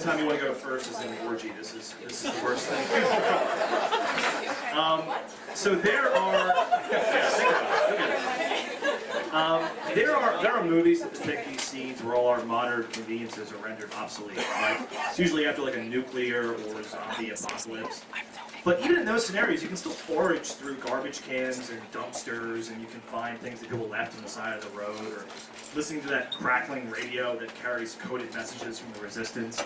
anytime you want to go first is in the orgy. This is the worst thing. So there are, there are movies that depict these scenes where all our modern conveniences are rendered obsolete. Right? It's usually after like a nuclear or zombie apocalypse. But even in those scenarios, you can still forage through garbage cans and dumpsters, and you can find things that people left on the side of the road, or listening to that crackling radio that carries coded messages from the resistance.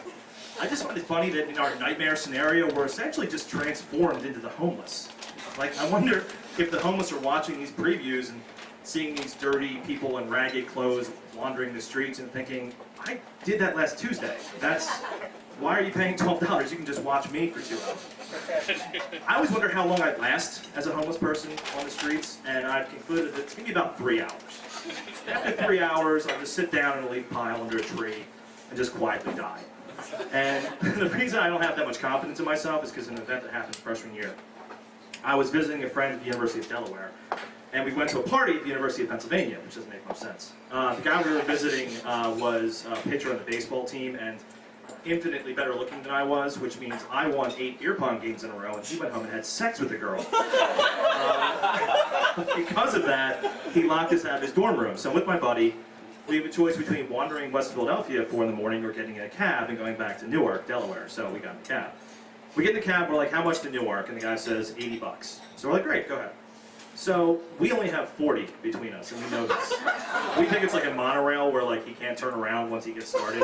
I just find it funny that in our nightmare scenario, we're essentially just transformed into the homeless. Like, I wonder if the homeless are watching these previews and seeing these dirty people in ragged clothes wandering the streets and thinking, I did that last Tuesday. Why are you paying $12? You can just watch me for 2 hours. I always wonder how long I'd last as a homeless person on the streets, and I've concluded that it's going to be about 3 hours. After 3 hours, I'll just sit down in a leaf pile under a tree and just quietly die. And the reason I don't have that much confidence in myself is because of an event that happened freshman year. I was visiting a friend at the University of Delaware, and we went to a party at the University of Pennsylvania, which doesn't make much sense. The guy we were visiting was a pitcher on the baseball team, and infinitely better looking than I was, which means I won 8 beer pong games in a row, and he went home and had sex with a girl. Because of that, he locked us out of his dorm room. So with my buddy, we have a choice between wandering West Philadelphia at 4 in the morning or getting in a cab and going back to Newark, Delaware. So we got in the cab. We get in the cab, we're like, how much to Newark? And the guy says, $80. So we're like, great, go ahead. So we only have 40 between us, and we know this. We think it's like a monorail where like he can't turn around once he gets started.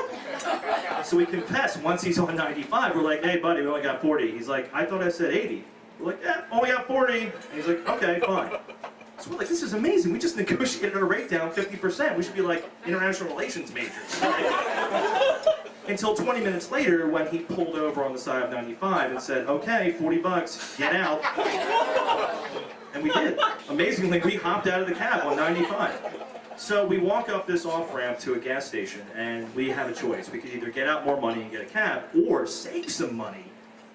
So we confess once he's on 95. We're like, hey buddy, we only got 40. He's like, I thought I said 80. We're like, yeah, only got 40. And he's like, okay, fine. So we're like, this is amazing. We just negotiated our rate down 50%. We should be like international relations majors. Until 20 minutes later when he pulled over on the side of 95 and said, okay, $40, get out. And we did. Amazingly, we hopped out of the cab on 95. So we walk up this off-ramp to a gas station, and we have a choice. We could either get out more money and get a cab, or save some money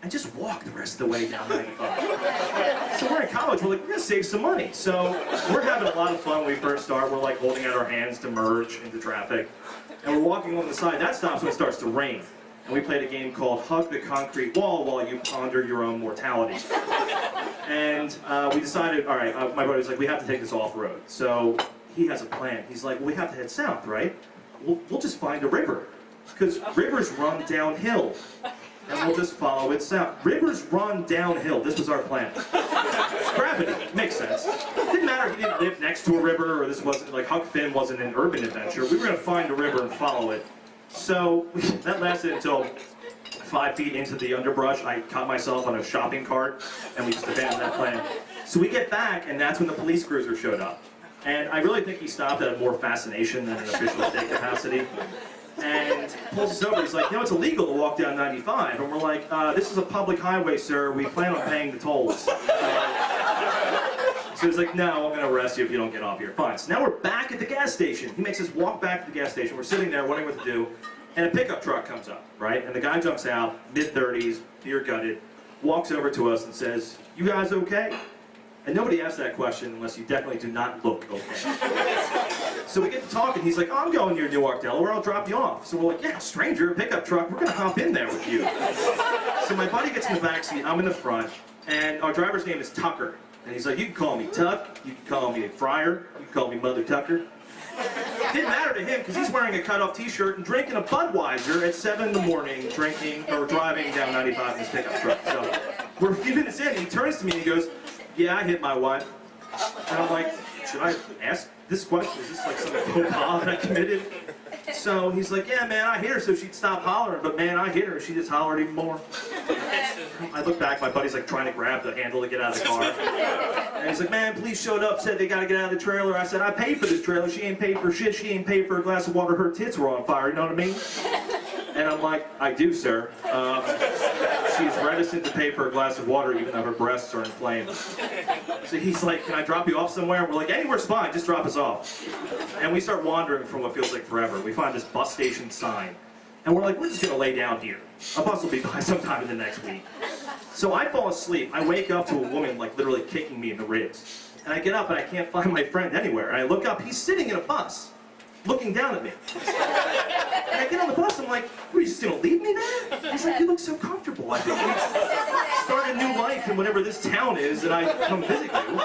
and just walk the rest of the way down 95. So we're in college, we're like, we're gonna save some money. So we're having a lot of fun when we first start. We're like holding out our hands to merge into traffic. And we're walking along the side. That stops when it starts to rain. And we played a game called Hug the Concrete Wall while you ponder your own mortality. And we decided, all right, my brother's like, we have to take this off-road. So he has a plan. He's like, well, we have to head south, right? We'll just find a river. Because rivers run downhill. And we'll just follow it south. Rivers run downhill. This was our plan. Gravity. Makes sense. It didn't matter if he didn't live next to a river, or this wasn't, like, Huck Finn wasn't an urban adventure. We were going to find a river and follow it. So that lasted until 5 feet into the underbrush. I caught myself on a shopping cart, and we just abandoned that plan. So we get back, and that's when the police cruiser showed up. And I really think he stopped at more fascination than an official state capacity. And pulls us over. He's like, you know, it's illegal to walk down 95. And we're like, this is a public highway, sir. We plan on paying the tolls. So he's like, no, I'm going to arrest you if you don't get off here. Fine. So now we're back at the gas station. He makes us walk back to the gas station. We're sitting there wondering what to do. And a pickup truck comes up, right? And the guy jumps out, mid-30s, beer gutted, walks over to us and says, you guys okay? And nobody asks that question unless you definitely do not look okay. So we get to talking, he's like, oh, I'm going near Newark, Delaware, I'll drop you off. So we're like, yeah, stranger, pickup truck, we're gonna hop in there with you. So my buddy gets in the back seat, I'm in the front, and our driver's name is Tucker. And he's like, you can call me Tuck, you can call me Friar, you can call me Mother Tucker. It didn't matter to him because he's wearing a cut-off t-shirt and drinking a Budweiser at 7 in the morning, drinking, or driving down 95 in his pickup truck. So we're a few minutes in, and he turns to me and he goes, yeah, I hit my wife. And I'm like, should I ask this question? Is this like some faux pas that I committed? So he's like, yeah, man, I hit her so she'd stop hollering, but man, I hit her, she just hollered even more. I look back, my buddy's like trying to grab the handle to get out of the car. And he's like, man, police showed up, said they gotta get out of the trailer. I said, I paid for this trailer, she ain't paid for shit, she ain't paid for a glass of water, her tits were on fire, you know what I mean? And I'm like, I do, sir. She's reticent to pay for a glass of water even though her breasts are inflamed. So he's like, can I drop you off somewhere? And we're like, anywhere's fine, just drop us off. And we start wandering for what feels like forever. We find this bus station sign. And we're like, we're just gonna lay down here. A bus will be by sometime in the next week. So I fall asleep. I wake up to a woman like literally kicking me in the ribs. And I get up and I can't find my friend anywhere. And I look up, he's sitting in a bus. looking down at me. And I get on the bus, I'm like, "What, are you just gonna leave me there?" He's like, "You look so comfortable. I think we start a new life in whatever this town is, and I come visit you."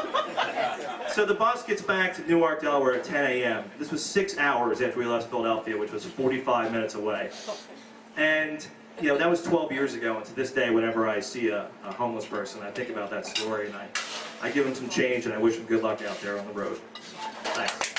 So the bus gets back to Newark, Delaware at 10 a.m. This was 6 hours after we left Philadelphia, which was 45 minutes away. And you know, that was 12 years ago, and to this day, whenever I see a homeless person, I think about that story, and I give them some change, and I wish them good luck out there on the road. Thanks.